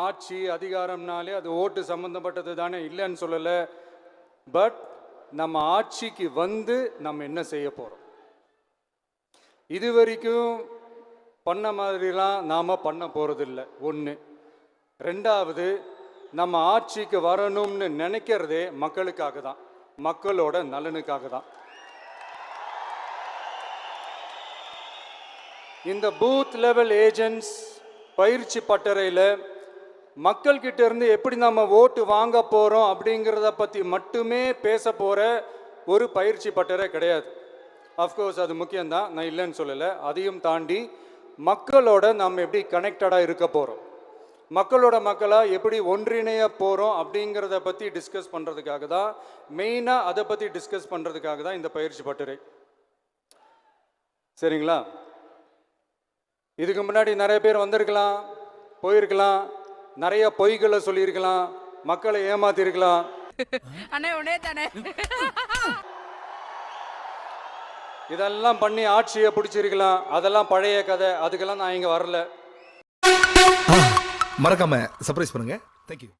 ஆட்சி அதிகாரம்னாலே அது ஓட்டு சம்பந்தப்பட்டது தானே, இல்லைன்னு சொல்லலை. பட் நம்ம ஆட்சிக்கு வந்து நம்ம என்ன செய்ய போகிறோம், இது வரைக்கும் பண்ண மாதிரிலாம் நாம் பண்ண போகிறதில்ல. ஒன்று. ரெண்டாவது, நம்ம ஆட்சிக்கு வரணும்னு நினைக்கிறதே மக்களுக்காக தான், மக்களோட நலனுக்காக தான். இந்த பூத் லெவல் ஏஜென்ட்ஸ் பயிற்சி பட்டறையில் மக்கள்கிட்ட இருந்து எப்படி நம்ம ஓட்டு வாங்க போகிறோம் அப்படிங்கிறத பற்றி மட்டுமே பேச போகிற ஒரு பயிற்சி பட்டறை கிடையாது. அஃப்கோர்ஸ் அது முக்கியம்தான், நான் இல்லைன்னு சொல்லலை. அதையும் தாண்டி மக்களோட நம்ம எப்படி கனெக்டடாக இருக்க போகிறோம், மக்களாக எப்படி ஒன்றிணைய போகிறோம் அப்படிங்கிறத பற்றி டிஸ்கஸ் பண்ணுறதுக்காக தான், மெயினாக அதை பற்றி டிஸ்கஸ் பண்ணுறதுக்காக தான் இந்த பயிற்சி பட்டறை. சரிங்களா? இதுக்கு முன்னாடி நிறைய பேர் வந்திருக்கலாம், போயிருக்கலாம், நிறைய பொய்களை சொல்லியிருக்கலாம், மக்களை ஏமாத்திருக்கலாம். இதெல்லாம் பண்ணி ஆட்சியை பிடிச்சிருக்கலாம். அதெல்லாம் பழைய கதை, அதுக்கெல்லாம் நான் இங்கே வரல. மறக்காம சர்ப்ரைஸ் பண்ணுங்க. தேங்க்யூ.